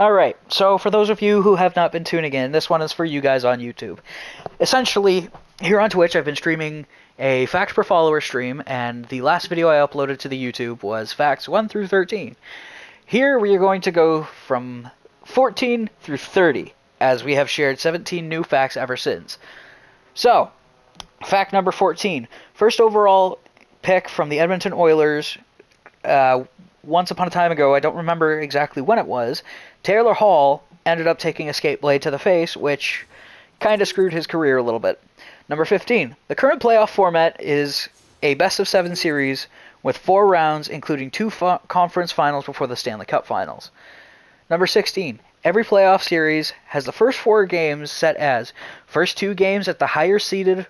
Alright, so for those of you who have not been tuning in, this one is for you guys on YouTube. Essentially, here on Twitch, I've been streaming a Facts Per Follower stream, and the last video I uploaded to the YouTube was Facts 1 through 13. Here we are going to go from 14 through 30, as we have shared 17 new facts ever since. So, fact number 14. First overall pick from the Edmonton Oilers, once upon a time ago, I don't remember exactly when it was, Taylor Hall ended up taking a skate blade to the face, which kind of screwed his career a little bit. Number 15. The current playoff format is a best-of-7 series with 4 rounds, including 2 conference finals before the Stanley Cup finals. Number 16. Every playoff series has the first 4 games set as first 2 games at the higher-seeded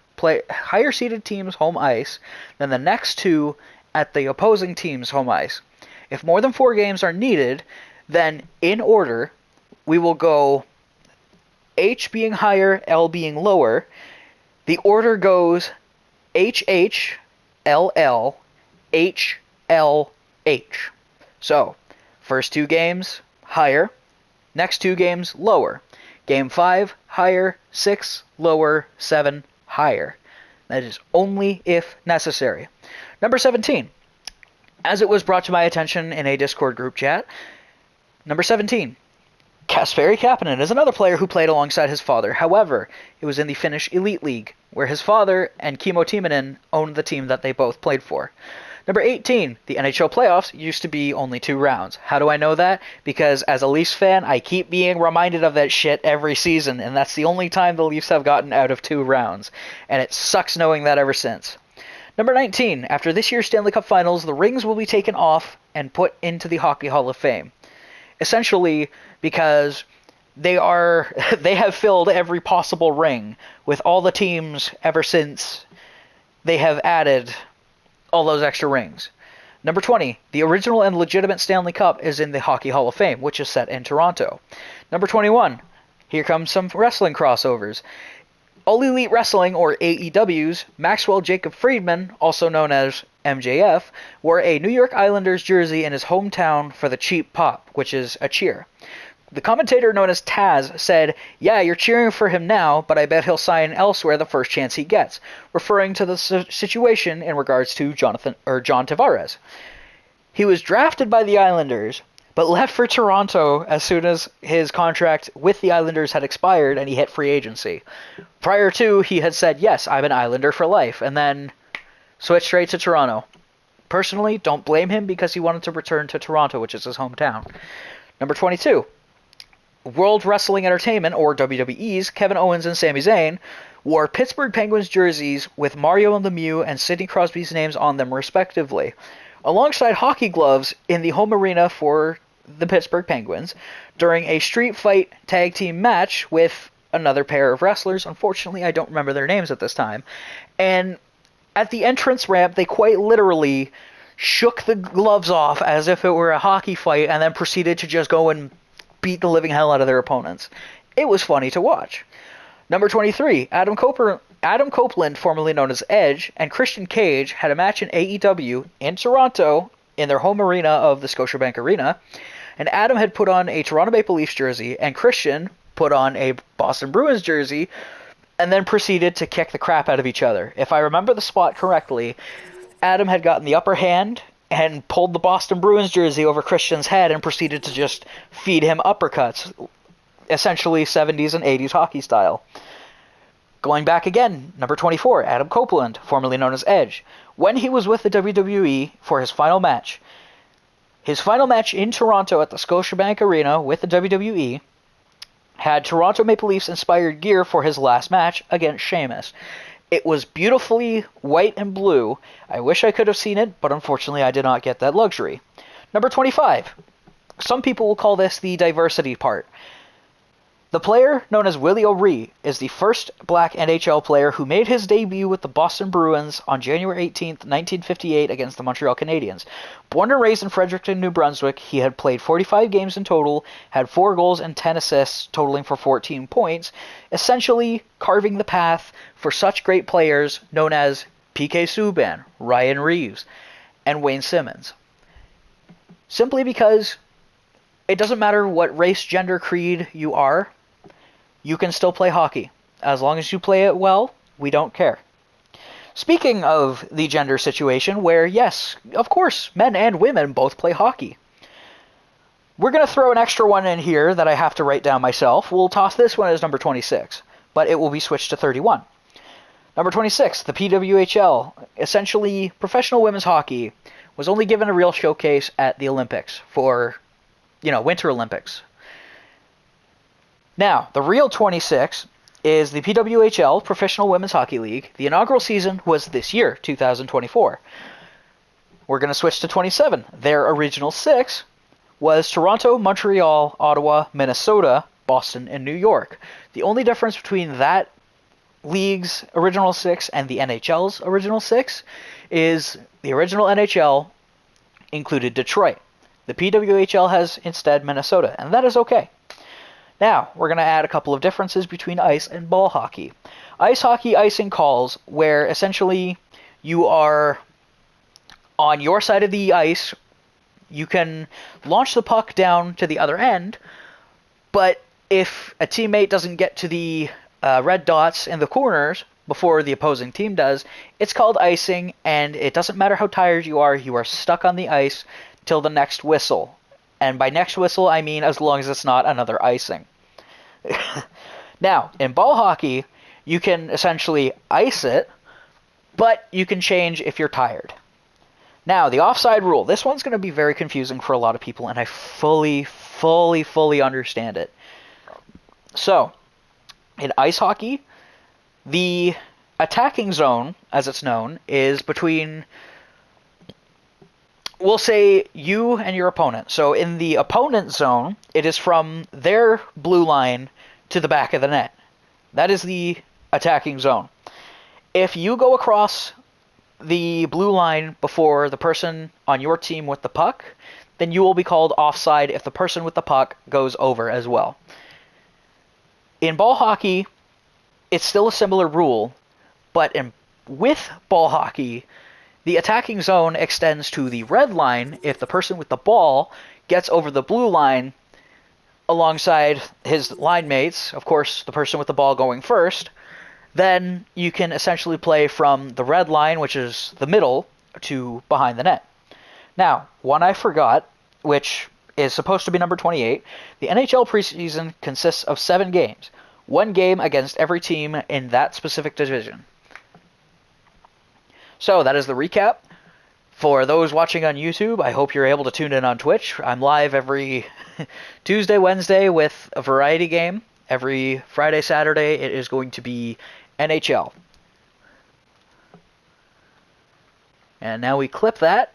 team's home ice, then the next 2 at the opposing team's home ice. If more than 4 games are needed, then in order, we will go H being higher, L being lower. The order goes HH, LL, HLH. So, first 2 games, higher. Next 2 games, lower. Game 5, higher. 6, lower. 7, higher. That is only if necessary. Number 17. As it was brought to my attention in a Discord group chat, number 17. Kasperi Kapanen is another player who played alongside his father. However, it was in the Finnish Elite League, where his father and Kimmo Timonen owned the team that they both played for. Number 18. The NHL playoffs used to be only 2 rounds. How do I know that? Because as a Leafs fan, I keep being reminded of that shit every season, and that's the only time the Leafs have gotten out of 2 rounds. And it sucks knowing that ever since. Number 19. After this year's Stanley Cup Finals, the rings will be taken off and put into the Hockey Hall of Fame. Essentially, because they have filled every possible ring with all the teams ever since they have added all those extra rings. Number 20. The original and legitimate Stanley Cup is in the Hockey Hall of Fame, which is set in Toronto. Number 21. Here comes some wrestling crossovers. All Elite Wrestling, or AEW's, Maxwell Jacob Friedman, also known as MJF, wore a New York Islanders jersey in his hometown for the cheap pop, which is a cheer. The commentator known as Taz said, "Yeah, you're cheering for him now, but I bet he'll sign elsewhere the first chance he gets," referring to the situation in regards to John Tavares. He was drafted by the Islanders, but left for Toronto as soon as his contract with the Islanders had expired and he hit free agency. Prior to, he had said, "Yes, I'm an Islander for life," and then switched straight to Toronto. Personally, don't blame him because he wanted to return to Toronto, which is his hometown. Number 22. World Wrestling Entertainment, or WWE's, Kevin Owens and Sami Zayn wore Pittsburgh Penguins jerseys with Mario Lemieux and Sidney Crosby's names on them respectively, alongside hockey gloves in the home arena for the Pittsburgh Penguins during a street fight tag team match with another pair of wrestlers. Unfortunately, I don't remember their names at this time. And at the entrance ramp, they quite literally shook the gloves off as if it were a hockey fight and then proceeded to just go and beat the living hell out of their opponents. It was funny to watch. Number 23, Adam Copeland, formerly known as Edge, and Christian Cage had a match in AEW in Toronto in their home arena of the Scotiabank Arena, and Adam had put on a Toronto Maple Leafs jersey, and Christian put on a Boston Bruins jersey, and then proceeded to kick the crap out of each other. If I remember the spot correctly, Adam had gotten the upper hand and pulled the Boston Bruins jersey over Christian's head and proceeded to just feed him uppercuts, essentially 70s and 80s hockey style. Going back again, number 24, Adam Copeland, formerly known as Edge, when he was with the WWE for his final match. His final match in Toronto at the Scotiabank Arena with the WWE had Toronto Maple Leafs inspired gear for his last match against Sheamus. It was beautifully white and blue. I wish I could have seen it, but unfortunately I did not get that luxury. Number 25. Some people will call this the diversity part. The player, known as Willie O'Ree, is the first black NHL player who made his debut with the Boston Bruins on January 18, 1958 against the Montreal Canadiens. Born and raised in Fredericton, New Brunswick, he had played 45 games in total, had 4 goals and 10 assists, totaling for 14 points, essentially carving the path for such great players known as PK Subban, Ryan Reeves, and Wayne Simmons. Simply because it doesn't matter what race, gender, creed you are, you can still play hockey. As long as you play it well, we don't care. Speaking of the gender situation, where yes, of course, men and women both play hockey. We're going to throw an extra one in here that I have to write down myself. We'll toss this one as number 26, but it will be switched to 31. Number 26, the PWHL, essentially professional women's hockey, was only given a real showcase at the Olympics for, Winter Olympics. Now, the real 26 is the PWHL, Professional Women's Hockey League. The inaugural season was this year, 2024. We're going to switch to 27. Their original 6 was Toronto, Montreal, Ottawa, Minnesota, Boston, and New York. The only difference between that league's original 6 and the NHL's original 6 is the original NHL included Detroit. The PWHL has instead Minnesota, and that is okay. Now, we're going to add a couple of differences between ice and ball hockey. Ice hockey, icing calls, where essentially you are on your side of the ice. You can launch the puck down to the other end, but if a teammate doesn't get to the red dots in the corners before the opposing team does, it's called icing, and it doesn't matter how tired you are stuck on the ice till the next whistle. And by next whistle, I mean as long as it's not another icing. Now, in ball hockey, you can essentially ice it, but you can change if you're tired. Now, the offside rule. This one's going to be very confusing for a lot of people, and I fully understand it. So, in ice hockey, the attacking zone, as it's known, is between, we'll say, you and your opponent. So in the opponent zone, it is from their blue line to the back of the net. That is the attacking zone. If you go across the blue line before the person on your team with the puck, then you will be called offside if the person with the puck goes over as well. In ball hockey, it's still a similar rule, but with ball hockey, the attacking zone extends to the red line if the person with the ball gets over the blue line alongside his line mates, of course, the person with the ball going first. Then you can essentially play from the red line, which is the middle, to behind the net. Now, one I forgot, which is supposed to be number 28, the NHL preseason consists of 7 games. 1 game against every team in that specific division. So that is the recap. For those watching on YouTube, I hope you're able to tune in on Twitch. I'm live every Tuesday, Wednesday with a variety game. Every Friday, Saturday, it is going to be NHL. And now we clip that.